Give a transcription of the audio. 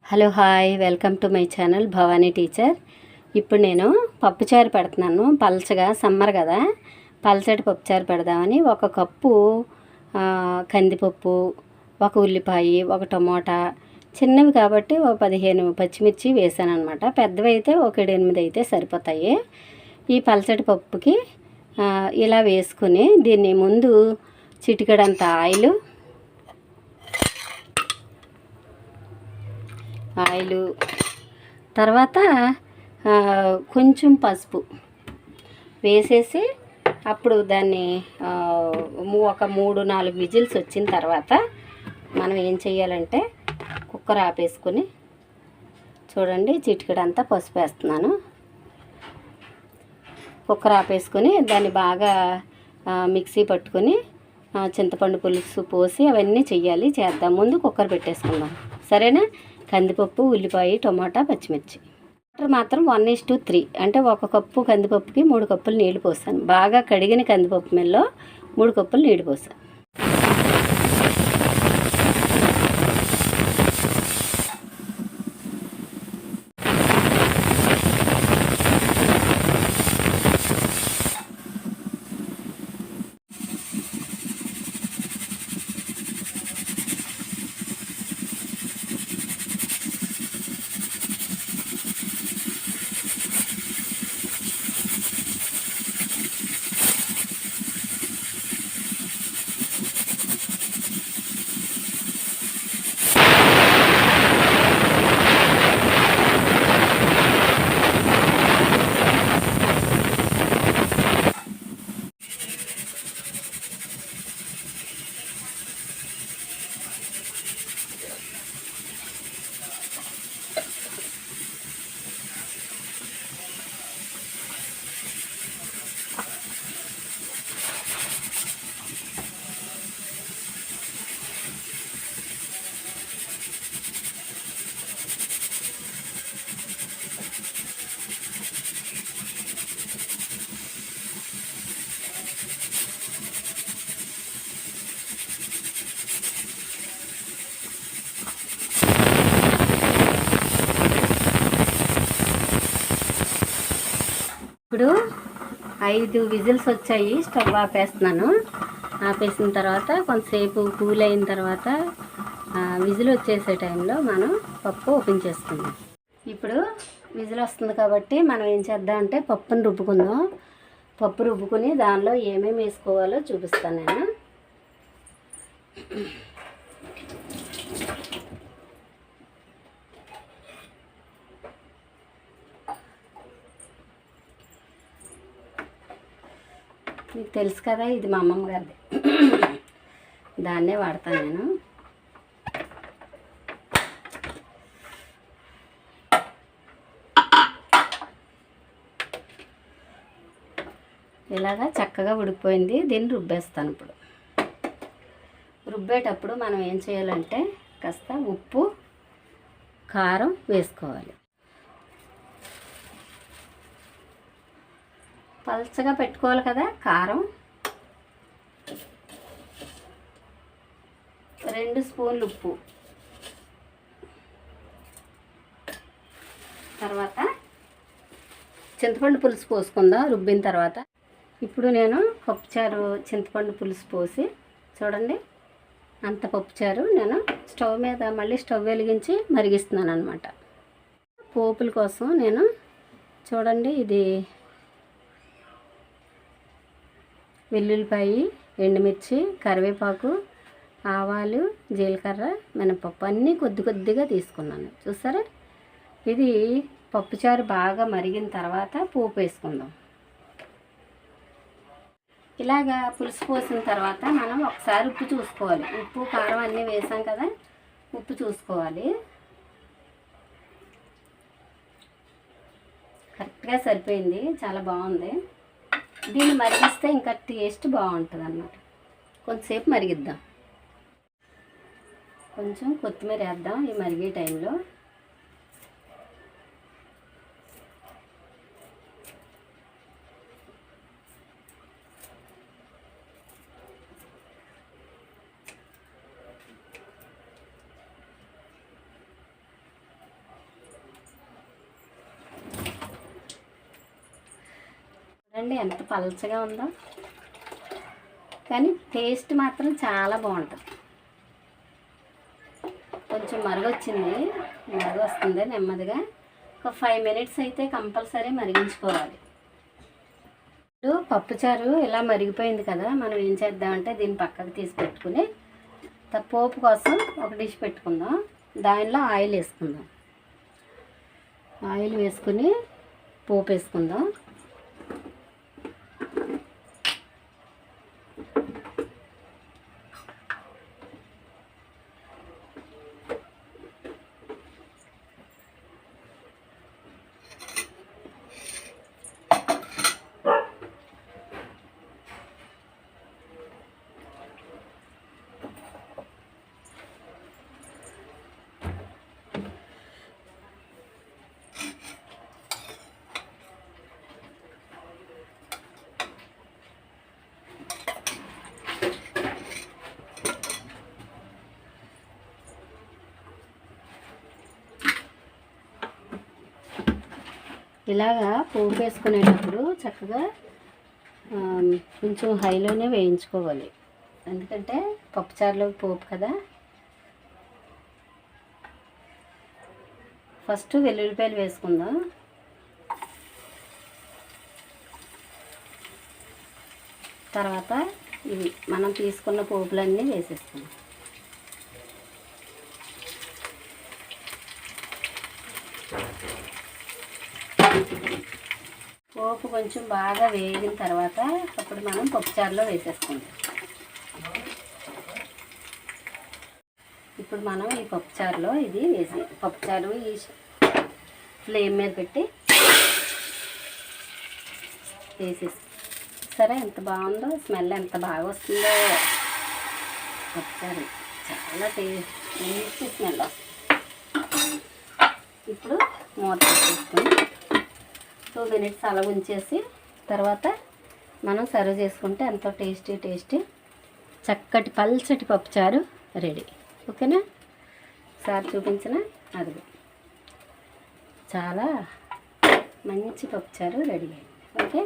Hello hi welcome to my channel Bhavani teacher. ఇప్పుడు నేను పప్పుచారు పెడుతున్నాను. పల్చగా సమ్మర్ కదా, పల్చటి పప్పుచారు పెడదామని ఒక కప్పు కందిపప్పు, ఒక ఉల్లిపాయ, ఒక టమోటా, చిన్నవి కాబట్టి ఒక 15 పచ్చిమిర్చి వేసాను అనమాట. పెద్దవి అయితే 1-8 అయితే సరిపోతాయి. ఈ పల్చటి పప్పుకి ఇలా వేసుకుని దీన్ని ముందు చిటికెడంత ఆయిలు, తర్వాత కొంచెం పసుపు వేసేసి అప్పుడు దాన్ని ఒక 3-4 విజిల్స్ వచ్చిన తర్వాత మనం ఏం చేయాలంటే కుక్కర్ ఆపేసుకొని, చూడండి చిటికెడంతా పసుపు వేస్తున్నాను. కుక్కర్ ఆపేసుకొని దాన్ని బాగా మిక్సీ పట్టుకొని చింతపండు పులుసు పోసి అవన్నీ చేద్దాం. ముందు కుక్కర్ పెట్టేసుకుందాం, సరేనా? కందిపప్పు, ఉల్లిపాయ, టమాటా, పచ్చిమిర్చి. వాటర్ మాత్రం 1:3, అంటే 1 కప్పు కందిపప్పుకి 3 కప్పులు నీళ్లు పోసాను. బాగా కడిగిన కందిపప్పు మిల్లో 3 కప్పులు నీళ్లు పోసాను. ఇప్పుడు 5 విజిల్స్ వచ్చాయి. స్టవ్ ఆపేస్తున్నాను. ఆపేసిన తర్వాత కొంతసేపు కూల్ అయిన తర్వాత విజిల్ వచ్చేసే టైంలో మనం పప్పు ఓపెన్ చేసుకుందాం. ఇప్పుడు విజిల్ వస్తుంది కాబట్టి మనం ఏం చేద్దాం అంటే పప్పును రుబ్బుకుందాం. పప్పు రుబ్బుకుని దానిలో ఏమేమి వేసుకోవాలో చూపిస్తాను నేను. మీకు తెలుసు కదా, ఇది మా అమ్మమ్మ గారిది, దాన్నే వాడతాను నేను. ఇలాగా చక్కగా ఉడికిపోయింది. దీన్ని రుబ్బేస్తాను. ఇప్పుడు రుబ్బేటప్పుడు మనం ఏం చేయాలంటే కాస్త ఉప్పు, కారం వేసుకోవాలి. పల్చగా పెట్టుకోవాలి కదా. కారం 2 స్పూన్లు ఉప్పు, తర్వాత చింతపండు పులుసు పోసుకుందాం రుబ్బిన తర్వాత. ఇప్పుడు నేను పప్పుచారు చింతపండు పులుసు పోసి, చూడండి అంత పప్పుచారు నేను స్టవ్ మీద మళ్ళీ స్టవ్ వెలిగించి మరిగిస్తున్నాను అనమాట. పోపుల కోసం నేను చూడండి, ఇది వెల్లుల్లిపాయ, ఎండుమిర్చి, కరివేపాకు, ఆవాలు, జీలకర్ర, మినపప్పు అన్నీ కొద్దిగా తీసుకున్నాను. చూసారా? ఇది పప్పుచారు బాగా మరిగిన తర్వాత పోపు వేసుకుందాం. ఇలాగా పులుసు పోసిన తర్వాత మనం ఒకసారి ఉప్పు చూసుకోవాలి. ఉప్పు, కారం అన్నీ వేసాం కదా, ఉప్పు చూసుకోవాలి. కరెక్ట్గా సరిపోయింది, చాలా బాగుంది. దీన్ని మరిగిస్తే ఇంకా టేస్ట్ బాగుంటుంది అన్నమాట. కొంతసేపు మరిగిద్దాం. కొంచెం కొత్తిమీర వేద్దాం ఈ మరిగే టైంలో. అండి ఎంత పలచగా ఉందో, కానీ టేస్ట్ మాత్రం చాలా బాగుంటుంది. కొంచెం మరుగొచ్చింది, మరుగు వస్తుంది నెమ్మదిగా. ఒక 5 మినిట్స్ అయితే కంపల్సరీ మరిగించుకోవాలి. ఇప్పుడు పప్పుచారు ఇలా మరిగిపోయింది కదా, మనం ఏం చేద్దామంటే దీన్ని పక్కకు తీసి పెట్టుకుని పోపు కోసం ఒక డిష్ పెట్టుకుందాం. దానిలో ఆయిల్ వేసుకుందాం. ఆయిల్ వేసుకుని పోపు వేసుకుందాం. ఇలాగా పోపు వేసుకునేటప్పుడు చక్కగా కొంచెం హైలోనే వేయించుకోవాలి, ఎందుకంటే పప్పుచారులో పోపు కదా. ఫస్ట్ వెల్లుల్లిపాయలు వేసుకుందాం. తర్వాత ఇవి మనం తీసుకున్న పోపులన్నీ వేసేసుకుందాం. పోపు కొంచెం బాగా వేగిన తర్వాత అప్పుడు మనం పప్పుచారులో వేసేసుకుందాం. ఇప్పుడు మనం ఈ పప్పుచారులో ఇది పప్పుచారు ఈ ఫ్లేమ్ మీద పెట్టి వేసేసి, సరే ఎంత బాగుందో, స్మెల్ ఎంత బాగా వస్తుందో. పప్పుచారు చాలా మంచి స్మెల్ వస్తుంది. ఇప్పుడు మూత పెట్టేసుకొని 2 మినిట్స్ అలా ఉంచేసి తర్వాత మనం సర్వ్ చేసుకుంటే ఎంతో టేస్టీ చక్కటి పల్చటి పప్పుచారు రెడీ. ఓకేనా? సార్ చూపించిన అది చాలా మంచి పప్పుచారు రెడీ అయింది. ఓకే.